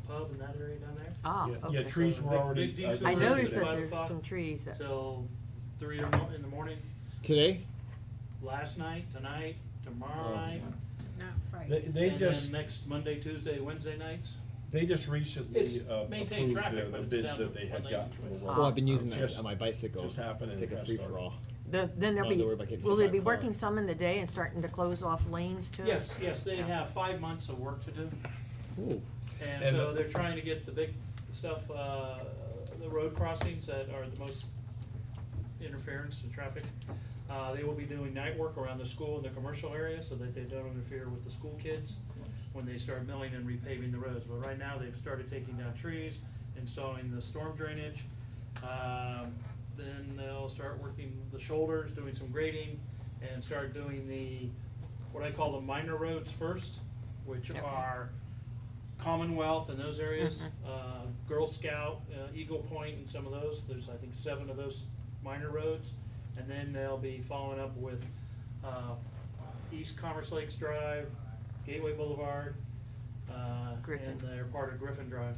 pub in that area down there. Ah, Yeah, okay. yeah, trees were Big- already. big detour I Tours noticed at that 5 there's o'clock some trees that, Till 3 in the morning, Today? last night, tonight, tomorrow night. Not Friday. They And just, then next Monday, Tuesday, Wednesday nights. they just recently It's maintained approved traffic, the but it's bids down that to they had 1 gotten lane from the each world. Well, I've been using that Just- on my bicycle. just happened It's and like a passed free already. for all. then Not there'll to be, worry about getting will hit they by be a car. working some in the day and starting to close off lanes too? Yes, they have 5 months of work to do. Ooh. And And so the- they're trying to get the big stuff, the road crossings that are the most interference to traffic. They will be doing night work around the school and the commercial area so that they don't interfere with the school kids when they start milling and repaving the roads. But right now, they've started taking down trees, installing the storm drainage. Then they'll start working the shoulders, doing some grading, and start doing what I call the minor roads first, which Okay. are Commonwealth and those areas, Girl Scout, Eagle Point and some of those. There's, I think, 7 of those minor roads. And then they'll be following up with East Commerce Lakes Drive, Gateway Boulevard, Griffin. and they're part of Griffin Drive.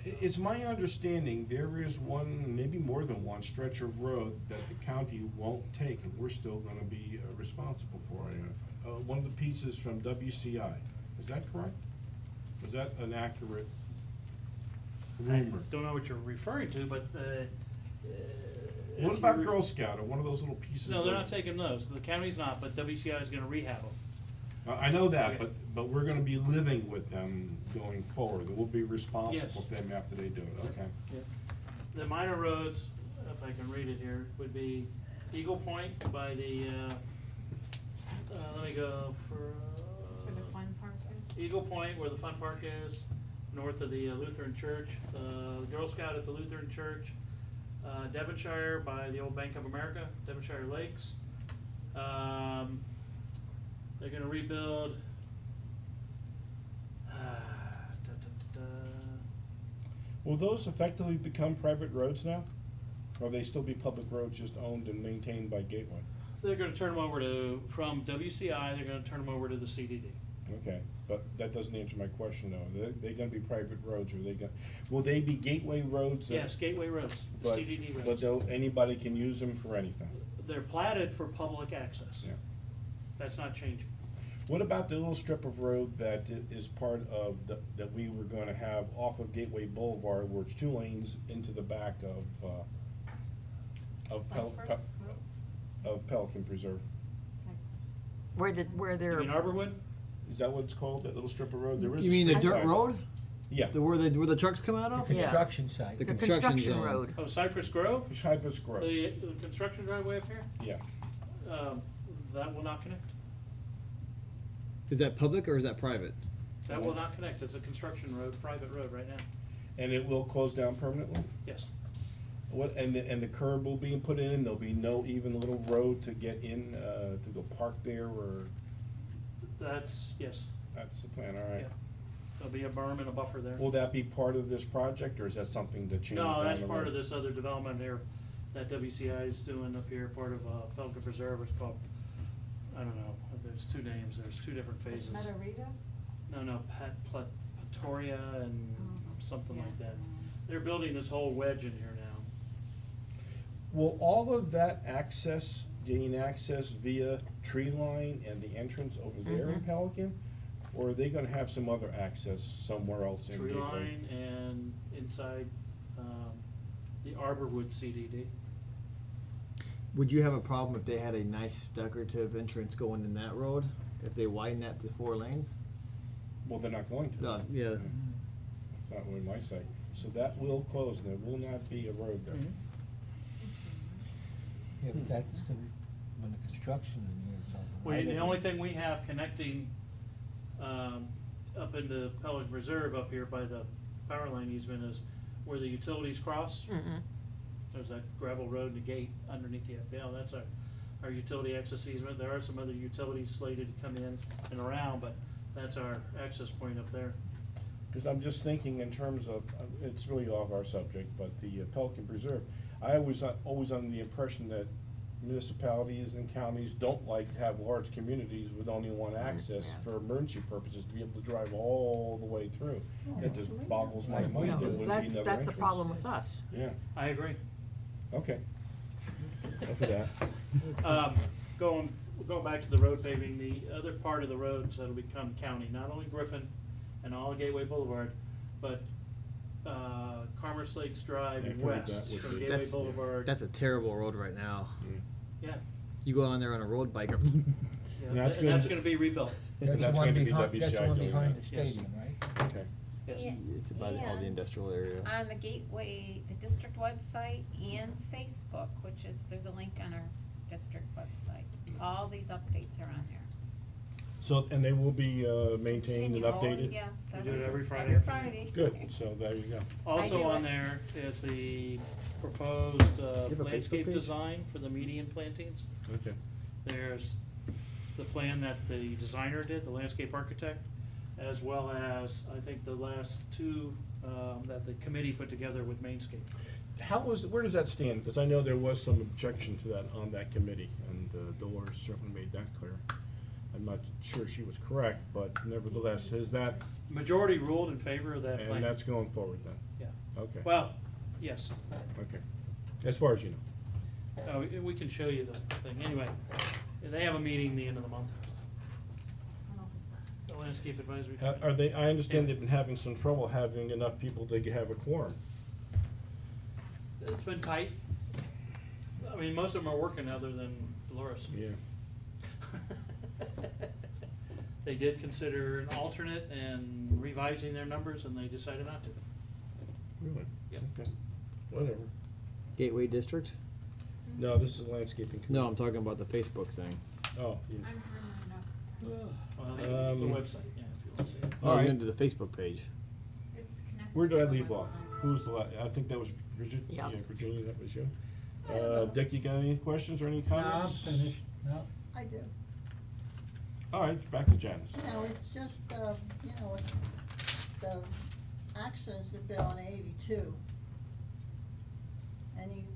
It's my understanding there is one, maybe more than one stretch of road that the county won't take, and we're still gonna be responsible for it. One of the pieces from WCI, is that correct? Is that an accurate rumor? I don't know what you're referring to, but What if about you re- Girl Scout, or one of those little pieces? No, they're of- not taking those. The county's not, but WCI is gonna rehab them. I know that, Okay. but we're gonna be living with them going forward, we'll be responsible Yes. for them after they do it, okay? The minor roads, if I can read it here, would be Eagle Point by the, let me go for. That's where the fun park is? Eagle Point, where the fun park is, north of the Lutheran Church, Girl Scout at the Lutheran Church, Devonshire by the old Bank of America, Devonshire Lakes. They're gonna rebuild. Will those effectively become private roads now? Or will they still be public roads just owned and maintained by Gateway? They're gonna turn them over from WCI, they're gonna turn them over to the CDD. Okay, but that doesn't answer my question though. They're gonna be private roads, or will they be gateway roads? Yes, gateway roads, But, CDD roads. but though anybody can use them for anything? They're platted for public access. Yeah. That's not changing. What about the little strip of road that is part of, that we were gonna have off of Gateway Boulevard, where it's 2 lanes into the back Cypress of Pelican Preserve? Where You they're, mean Arborwood? Is that what it's called, that little strip of road? There is a You mean the strip dirt side. road? Yeah. Where the trucks come out of? The Yeah. construction site. The the construction construction zone. road? Oh, Cypress Grove? Cypress Grove, The construction driveway up here? yeah. That will not connect. Is that public or is that private? That will not connect. It's a construction road, private road right now. And it will close down permanently? Yes. What, and the curb will be put in, there'll be no even little road to get in, to go park there, or, Yes. that's the plan, all right. Yeah. There'll be a berm and a buffer there. Will that be part of this project, or is that something to change down the No, road? that's part of this other development here that WCI is doing up here, part of Pelican Preserve. It's called, I don't know, there's 2 names, there's 2 different phases. Metarita? No, Pretoria and something Yeah. like that. They're building this whole wedge in here now. Will all of that gain access via tree line and the entrance over there in Mhm. Pelican? Or are they gonna have some other access somewhere else in Tree Gateway? line and inside the Arborwood CDD. Would you have a problem if they had a nice decorative entrance going in that road? If they widen that to 4 lanes? Well, they're not going to. No, yeah. That's not what I say. So that will close, and there will not be a road there. Mhm. Yeah, but that's gonna, when the construction in here is over. Well, the only thing we have connecting up into Pelican Reserve up here by the power line easement is where the utilities cross. Mm-mm. There's that gravel road and the gate underneath the FPL. That's our utility access easement. There are some other utilities slated to come in and around, but That's our access point up there. Because I'm just thinking in terms of, it's really off our subject, but the Pelican Preserve, I was always under the impression that municipalities and counties don't like to have large communities with only one access Yeah. for emergency purposes, to be able to drive all the way through. That just boggles my Like mind. we There do. wouldn't be That's another the entrance. problem with us. Yeah, I agree. okay. Enough of that. Going back to the road paving, the other part of the roads that'll become county, not only Griffin and all Gateway Boulevard, but, Commerce Lakes Drive I figured that west would from be- Gateway That's, Boulevard. that's a terrible road right now. Yeah, You go on there on a road bike, yeah, That's and that's gonna- gonna be rebuilt. That's the That's one going to be behind, that's the WCI one doing behind that. the Yes. stadium, right? Okay. it's about all the And industrial area. on the Gateway, the district website and Facebook, which is, there's a link on our district website. All these updates are on there. So, and they will be maintained and Continue. updated? Yes. We do it every Friday Every afternoon. Friday. Good, so there you go. Also do on it. there is the proposed have a Facebook landscape page? design for the median plantings. Okay. There's the plan that the designer did, the landscape architect, as well as, I think, the last two that the committee put together with Mainscape. Where does that stand? Because I know there was some objection to that on that committee, and Dolores certainly made that clear. I'm not sure she was correct, but nevertheless, is that, Majority ruled in favor of that plan. and that's going forward then? Yeah. Okay. Well, yes. Okay. As far as you know. Oh, we can show you the thing. Anyway, they have a meeting the end of the month. The Landscape Advisory Committee. Are they, I understand they've been having some trouble having enough people to have a quorum. It's been tight. I mean, most of them are working other than Dolores. Yeah. They did consider an alternate and revising their numbers, and they decided not to. Really? Yeah. Okay. Whatever. Gateway District? No, this is landscaping. No, I'm talking about the Facebook thing. Oh, yeah. Well, the website, yeah, if you want to see it. I All was right. into the Facebook page. It's connected. Where did I to the leave off? website. Who's the I think that was Virginia. Yeah. Yeah, Virginia, that was you. Dick, you got any questions or any No, I'm comments? finished, no. I do. All right, back to Janice. It's just, the accidents have been on 82. Any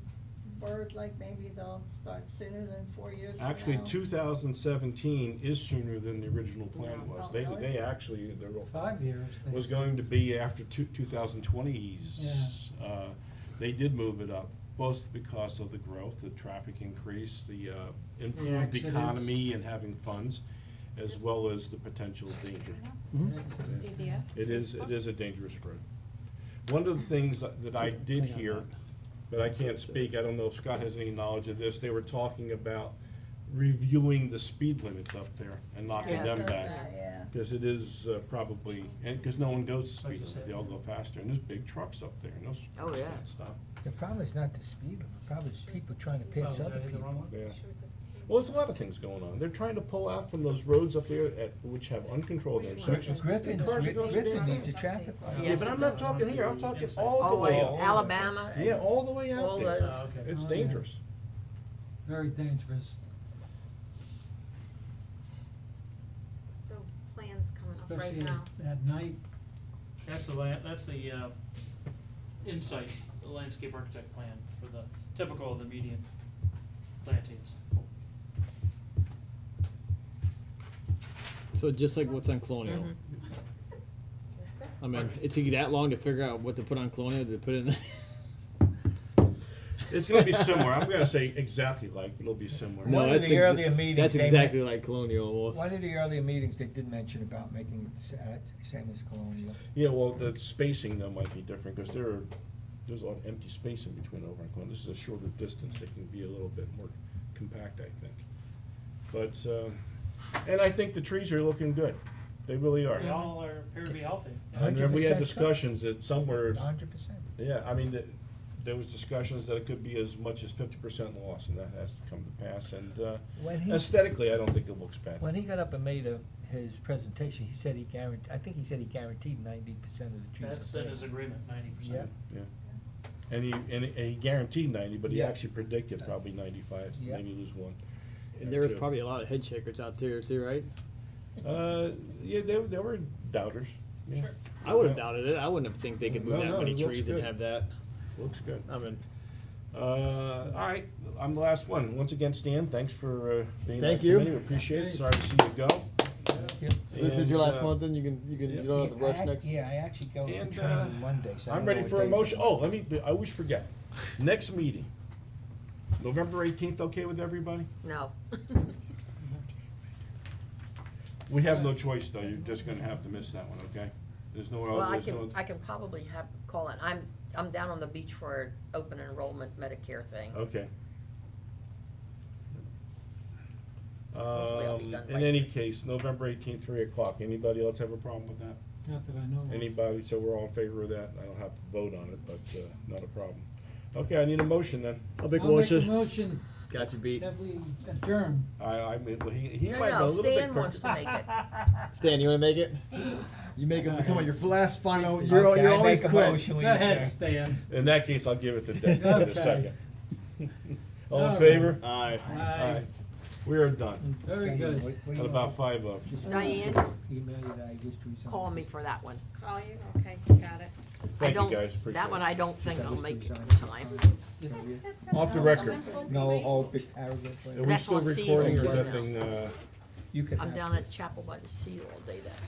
word, like maybe they'll start sooner than 4 years from now? Actually, 2017 is sooner than the original plan Yeah. was. Oh, They really? actually, the 5 years. they was said. going to be after 2020s. They did move it up, both because of the growth, the traffic increase, the improved accidents. economy and having funds, as well as the potential danger. It's- CBS. It is a dangerous road. One of the things that I did hear, but I can't speak, I don't know if Scott has any knowledge of this, they were talking about reviewing the speed limits up there and knocking Yeah, them Said back. that, yeah. Because it is probably, and because no one goes to speed limit, they all go faster, and there's big trucks up there, and those Oh, trucks yeah. can't stop. The problem is not the speed limit, the problem is people trying to pass Oh, other did I hit the wrong people. one? Yeah. Well, there's a lot of things going on. They're trying to pull out from those roads up there which have uncontrolled intersections. Griffin, Cars are going Griffin fast. needs a traffic light. Yeah, but I'm not talking here, I'm talking all All the the way. way, Alabama. and Yeah, all the way out all there. those- Oh, okay. It's Oh, yeah. dangerous. Very dangerous, The plan's coming up right especially now. at night. That's the insight, the landscape architect plan for the typical of the median plantings. So just like what's on Colonial. Mhm. I mean, it took you that long to figure out what to put on Colonial, to put in. It's gonna be similar. I'm gonna say exactly like, it'll be similar. No, One of that's the earlier meetings That's they exactly like Colonial almost. One of the earlier meetings, they did mention about making it same as Colonial. Yeah, well, the spacing though might be different, because there's a lot of empty space in between over and Clinton. This is a shorter distance, they can be a little bit more compact, I think. But, and I think the trees are looking good. They really are. They all appear to be healthy. I remember we had 100% discussions that somewhere, 100%. yeah, I mean, there was discussions that it could be as much as 50% loss, and that has to come to pass. And When he- aesthetically, I don't think it looks bad. When he got up and made his presentation, he said he guaranteed, I think he said he guaranteed 90% of the trees. That's are in dead. his agreement, 90%. Yeah. Yeah. And he guaranteed 90, but he Yeah. actually predicted probably 95, Yeah. maybe lose one. And there was Two. probably a lot of head shakers out there too, right? Yeah, they were doubters. Yeah. Sure. I would have doubted it. I wouldn't have think they could move No, that no, many it looks trees good. and have that. Looks good. I mean, All right, I'm the last one. Once again, Stan, thanks for being on Thank the you. committee. We appreciate it. Sorry to see you go. so this is your And, last month, then you yeah. don't have to rush I- next. Yeah, I actually go to And, training Monday, so I I'm don't know ready what for a days motion. I'm- Oh, I always forget. Next meeting, November 18th, okay with everybody? No. We have no choice, though. You're just gonna have to miss that one, okay? There's no Well, other, there's no. I can probably call it. I'm down on the beach for open enrollment Medicare thing. Okay. Hopefully I'll be done by In any case, November 18th, 3 o'clock. Anybody else have a problem with that? Not that I know of. Anybody? So we're all in favor of that. I don't have to vote on it, but not a problem. Okay, I need a motion then. I'll make a I'll make a motion. motion Got you beat. that we adjourn. He No, might know a no, little bit Stan quicker. wants to make it. Stan, you want to make it? You make it become your last final. Okay, You're I always make a quick. motion, we Go ahead, adjourn. Stan. In that case, I'll give it to Dick in a Okay. second. All in All favor? Aye. Aye. We are done. Very Thank you. good. What do At you about want? 5 of. Just Diane? Email you that I just resigned. Call me for that one. Call you, okay, got it. I Thank you, don't. guys. Appreciate That it. one I don't think Just I'll make it in resigned. time. Yes. Off the record. No, whole big paragraph. Are right? we That's still on season recording or is email. that thing, You could I'm have down at this. Chapel by the Sea all day that day.